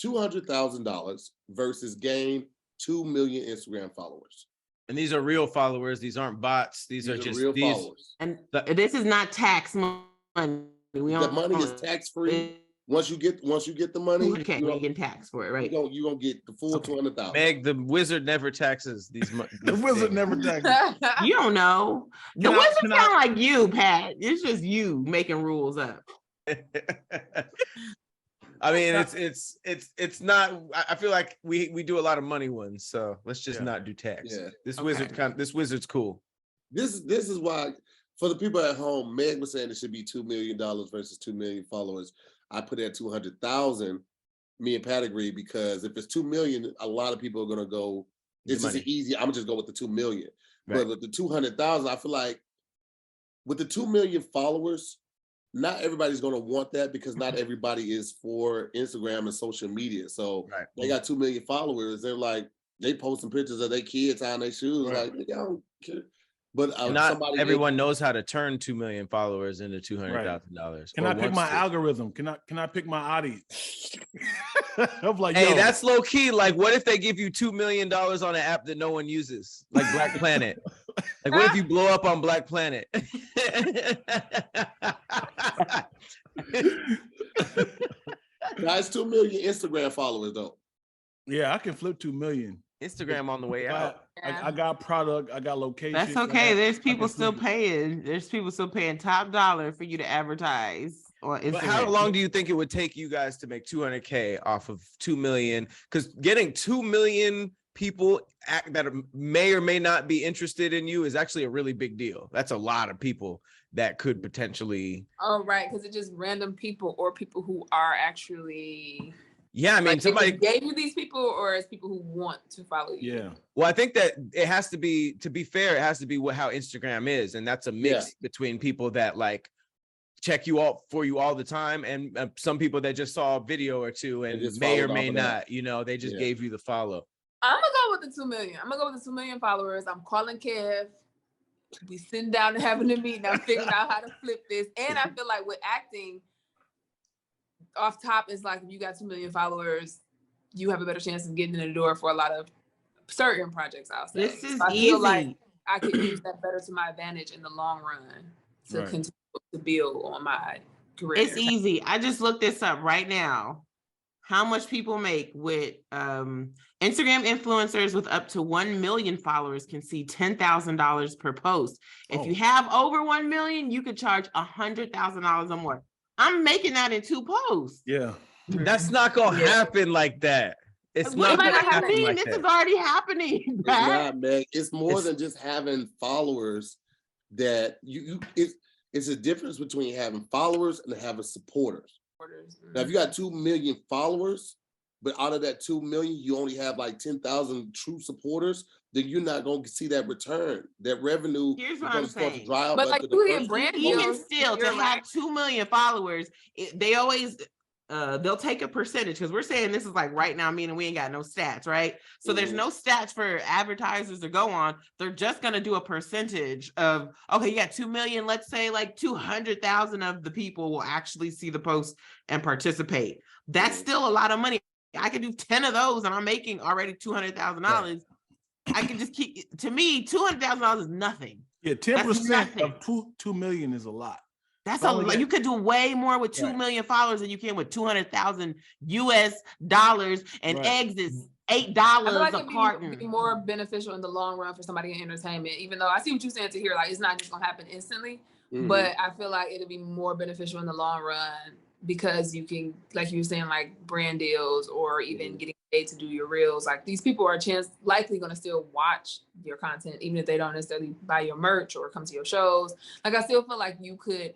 $200,000 versus gain 2 million Instagram followers? And these are real followers. These aren't bots. These are just real followers. And this is not tax money. The money is tax free. Once you get the money, you can't get taxed for it, right? You're gonna get the full 200,000. Meg, the wizard never taxes these. The wizard never taxes. You don't know. The wizard sound like you, Pat. It's just you making rules up. I mean, it's not. I feel like we do a lot of money ones, so let's just not do tax. Yeah. This wizard's cool. This is why, for the people at home, Meg was saying it should be $2 million versus 2 million followers. I put it at 200,000. Me and Pat agree, because if it's 2 million, a lot of people are gonna go. It's just easy. I'm gonna just go with the 2 million. Right. But with the 200,000, I feel like with the 2 million followers, not everybody's gonna want that, because not everybody is for Instagram and social media. So they got 2 million followers. They're like, they posting pictures of their kids tying their shoes. Right. Like, I don't care. But not everyone knows how to turn 2 million followers into $200,000. Can I pick my algorithm? Can I pick my audience? I'm like, hey, that's low key. Like, what if they give you $2 million on an app that no one uses, like Black Planet? Like, what if you blow up on Black Planet? Guys, 2 million Instagram followers though. Yeah, I can flip 2 million. Instagram on the way out. I got product. I got location. That's okay. There's people still paying. There's people still paying top dollar for you to advertise on Instagram. But how long do you think it would take you guys to make 200K off of 2 million? Because getting 2 million people that may or may not be interested in you is actually a really big deal. That's a lot of people that could potentially. Oh, right. Because it's just random people or people who are actually. Yeah, I mean, like somebody gave you these people, or as people who want to follow you. Yeah. Well, I think that it has to be, to be fair, it has to be how Instagram is, and that's a mix between people that like check you all the time, and some people that just saw a video or two and may or may not, they just gave you the follow. I'm gonna go with the 2 million. I'm gonna go with the 2 million followers. I'm calling Kev. We sitting down and having a meeting. I'm figuring out how to flip this, and I feel like with acting. Off top is like, if you got 2 million followers, you have a better chance of getting in the door for a lot of certain projects, I'll say. This is I easy. feel like I could use that better to my advantage in the long run to continue to build on my career. It's easy. I just looked this up right now. How much people make with Instagram influencers with up to 1 million followers can see $10,000 per post. If you have over 1 million, you could charge $100,000 or more. I'm making that in 2 posts. Yeah. That's not gonna happen like that. It's not gonna happen like this that. is already happening. It's not, Meg. It's more than just having followers. That it's a difference between having followers and having supporters. Now, if you got 2 million followers, but out of that 2 million, you only have like 10,000 true supporters, then you're not going to see that return. That revenue is going to start to dry up. But like, you get brand even still, to have 2 million followers, they always they'll take a percentage, because we're saying this is like right now, meaning we ain't got no stats, right? So there's no stats for advertisers to go on. They're just going to do a percentage of, okay, you got 2 million, let's say like 200,000 of the people will actually see the post and participate. That's still a lot of money. I could do 10 of those and I'm making already $200,000. I can just keep, to me, $200,000 is nothing. Yeah, 10% of 2 million is a lot. That's a lot. You could do way more with 2 million followers than you can with 200,000 US dollars, and eggs is $8 I feel like a carton. it'd be more beneficial in the long run for somebody in entertainment, even though I see what you're saying to hear, like it's not just gonna happen instantly, but I feel like it'll be more beneficial in the long run because you can, like you were saying, like brand deals or even getting paid to do your reels. Like these people are likely gonna still watch your content, even if they don't necessarily buy your merch or come to your shows. Like I still feel like you could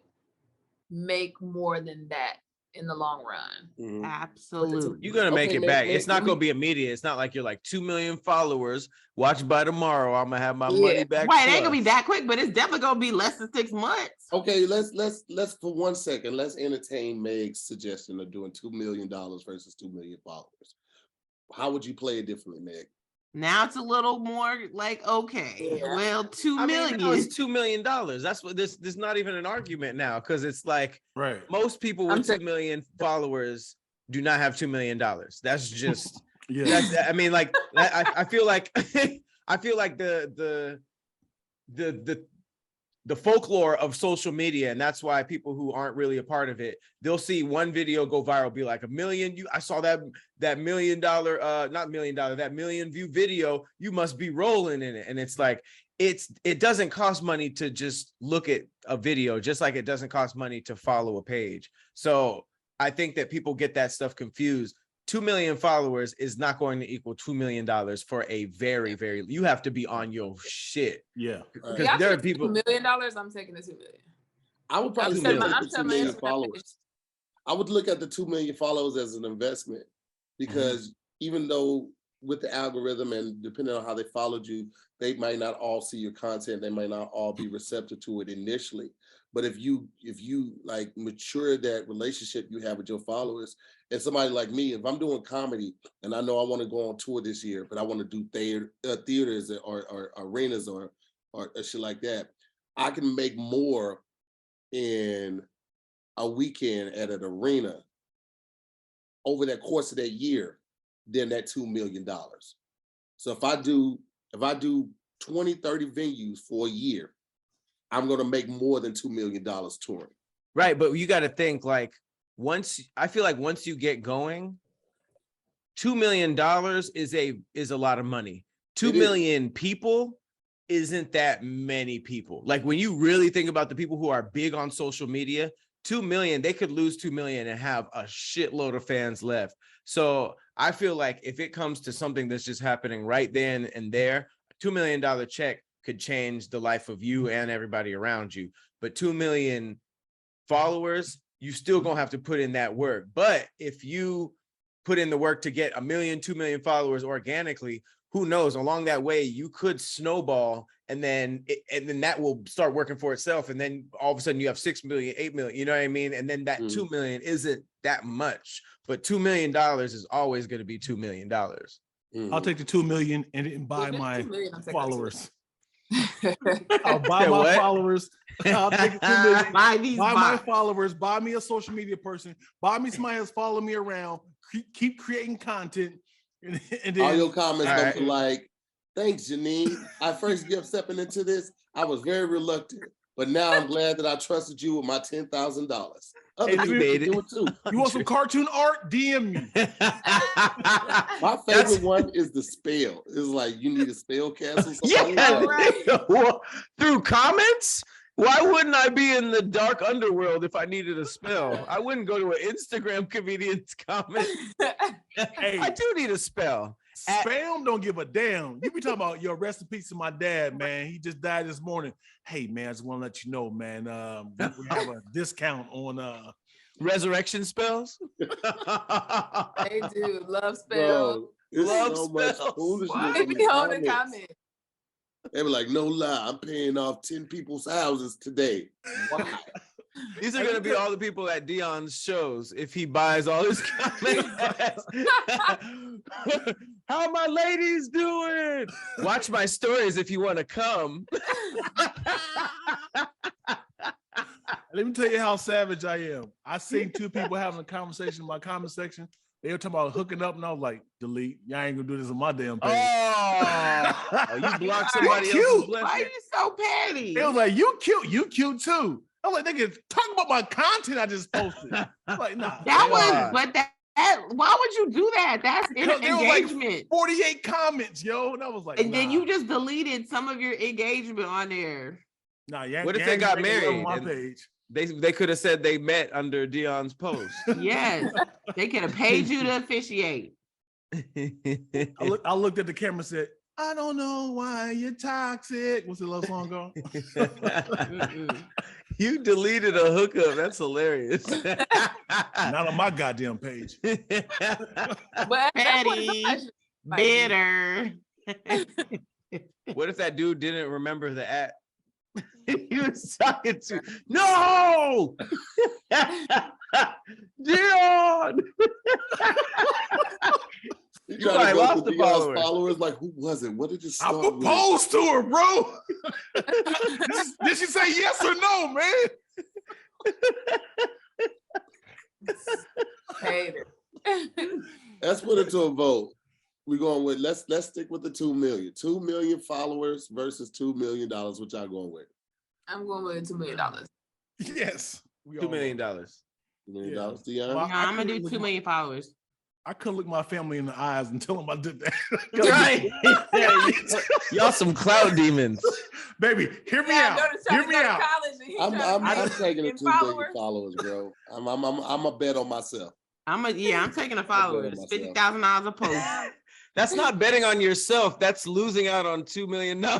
make more than that in the long run. Absolutely. You're gonna make it back. It's not gonna be immediate. It's not like you're like 2 million followers. Watch by tomorrow. I'm gonna have my money back. Right, it ain't gonna be that quick, but it's definitely gonna be less than 6 months. Okay, let's for 1 second, let's entertain Meg's suggestion of doing $2 million versus 2 million followers. How would you play it differently, Meg? Now it's a little more like, okay, well, 2 million. Mean, it's $2 million. That's what there's not even an argument now, because it's like most people with 2 million followers do not have $2 million. That's just I mean, like I feel like the folklore of social media, and that's why people who aren't really a part of it, they'll see one video go viral, be like 1 million. I saw that $1 million, not $1 million, that 1 million view video. You must be rolling in it. And it's like, it doesn't cost money to just look at a video, just like it doesn't cost money to follow a page. So I think that people get that stuff confused. 2 million followers is not going to equal $2 million for a very, very, you have to be on your shit. Yeah. Because there are people. $1 million, I'm taking the 2 million. I would probably say the 2 million followers. I would look at the 2 million followers as an investment, because even though with the algorithm and depending on how they followed you, they might not all see your content. They might not all be receptive to it initially. But if you like mature that relationship you have with your followers, and somebody like me, if I'm doing comedy and I know I want to go on tour this year, but I want to do theaters or arenas or shit like that, I can make more in a weekend at an arena over that course of that year than that $2 million. So if I do 20, 30 venues for a year, I'm going to make more than $2 million touring. Right. But you got to think, like, I feel like once you get going, $2 million is a lot of money. 2 million people isn't that many people. Like when you really think about the people who are big on social media, 2 million, they could lose 2 million and have a shitload of fans left. So I feel like if it comes to something that's just happening right then and there, $2 million check could change the life of you and everybody around you. But 2 million followers, you still gonna have to put in that work. But if you put in the work to get 1 million, 2 million followers organically, who knows, along that way, you could snowball, and then that will start working for itself. And then all of a sudden you have 6 million, 8 million, you know what I mean? And then that 2 million isn't that much, but $2 million is always going to be $2 million. I'll take the 2 million and buy my followers. I'll buy my followers. I'll take 2 million. Buy my followers. Buy me a social media person. Buy me somebody that's following me around. Keep creating content. And then, all your comments gonna be like, "Thanks, Janine. I first kept stepping into this. I was very reluctant, but now I'm glad that I trusted you with my $10,000." Other people do it too. You want some cartoon art? DM me. My favorite one is the spell. It's like you need a spell cast or something. Through comments. Why wouldn't I be in the dark underworld if I needed a spell? I wouldn't go to an Instagram comedian's comment. Hey, I do need a spell. Spam don't give a damn. You be talking about your rest in peace to my dad, man. He just died this morning. Hey, man, I just want to let you know, man. We have a discount on resurrection spells. They do love spells. Love so spells. They be on the comments. They were like, no lie, I'm paying off 10 people's houses today. Why? These are gonna be all the people at Dion's shows if he buys all his comments. How my ladies doing? Watch my stories if you want to come. Let me tell you how savage I am. I seen two people having a conversation in my comment section. They were talking about hooking up, and I was like, delete. Y'all ain't gonna do this on my damn page. Oh, you blocked somebody else's blessing. Why are you so petty? They was like, you cute too. I'm like, nigga, talk about my content I just posted. I'm like, nah. Why would you do that? That's engagement. Like 48 comments, yo. And I was like, and then you just deleted some of your engagement on there. Nah, what if they got married? On my page. They could have said they met under Dion's post. Yes, they could have paid you to officiate. I looked at the camera and said, I don't know why you're toxic. What's the little song called? You deleted a hookup. That's hilarious. Not on my goddamn page. But petty, bitter. What if that dude didn't remember the at? He was talking to no Dion. You trying to go through Dion's followers? Like, who was it? What did you start I proposed to her, bro. Did she say yes or no, man? Hater. Let's put it to a vote. We're going with let's stick with the 2 million. 2 million followers versus $2 million. What y'all going with? I'm going with $2 million. Yes. $2 million. $2 million, Dion? No, I'm gonna do 2 million followers. I couldn't look my family in the eyes and tell them I did that. Right. Y'all some clout demons. Baby, hear me out. Hear me out. I'm taking the 2 million followers, bro. I'm a bet on myself. I'm taking the followers. $50,000 a post. That's not betting on yourself. That's losing out on $2 million. Y'all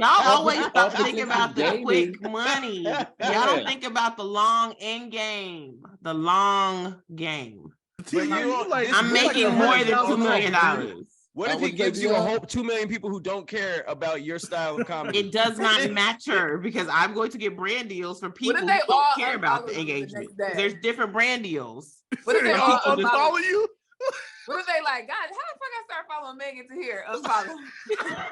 always think about the quick money. Y'all don't think about the long end game. The long game. I'm making more than $2 million. What if he gives you a whole 2 million people who don't care about your style of comedy? It does not matter because I'm going to get brand deals for people who don't care about the engagement. There's different brand deals. What if they all unfollow you? What if they like, God, how the fuck I start following Megan to here? Unfollow.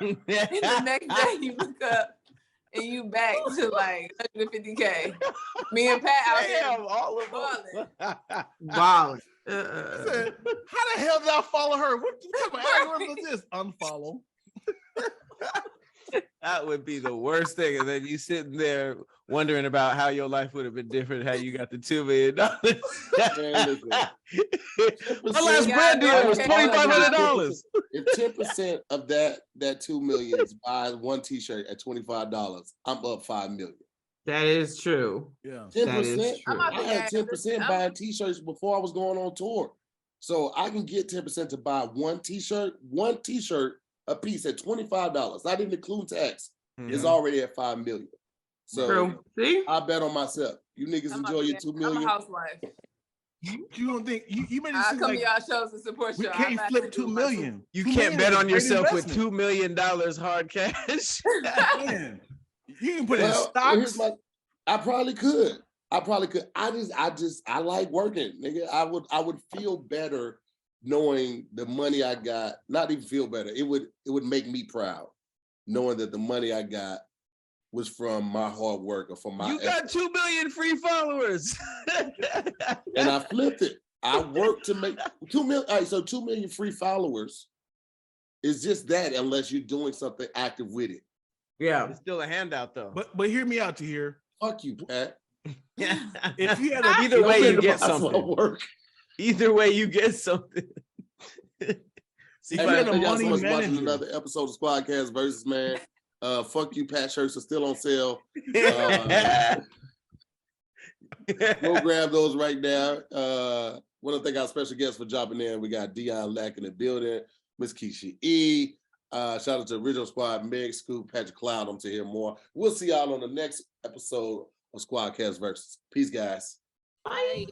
And the next day you look up and you back to like 150K. Me and Pat out here. All of them. Wow. How the hell did I follow her? What type of algorithm is this? Unfollow. That would be the worst thing. And then you sitting there wondering about how your life would have been different had you got the $2 million. My last brand deal was $2,500. If 10% of that 2 million is buy one t-shirt at $25, I'm up $5 million. That is true. Yeah. 10%. That is true. I had 10% buying t-shirts before I was going on tour. So I can get 10% to buy one t-shirt a piece at $25, not even including tax. It's already at $5 million. So true. See? I bet on myself. You niggas enjoy your 2 million. I'm a housewife. You don't think you made it I seem come like to y'all shows to support we y'all. can't flip 2 million. You $2 can't million bet is on a great yourself with investment. $2 million hard cash. Man, you can put it in stocks. I probably could. I like working, nigga. I would feel better knowing the money I got. Not even feel better. It would make me proud knowing that the money I got was from my hard work or from my. You got 2 million free followers, and I flipped it. I worked to make 2 million. All right, so 2 million free followers is just that, unless you're doing something active with it. Yeah, it's still a handout though. But hear me out to here. Fuck you, Pat. If you had either way, you get something. Either way, you get something. See, thank y'all so much for watching another episode of SquADcast versus, man. Fuck you, Pat shirts are still on sale. Go grab those right now. Want to thank our special guests for dropping in. We got Dion Lack in the building, Miss Keysha E. Shout out to Original Squad, Meg, Scoop, Patrick Cloud. I'm to hear more. We'll see y'all on the next episode of SquADcast versus. Peace, guys. Bye.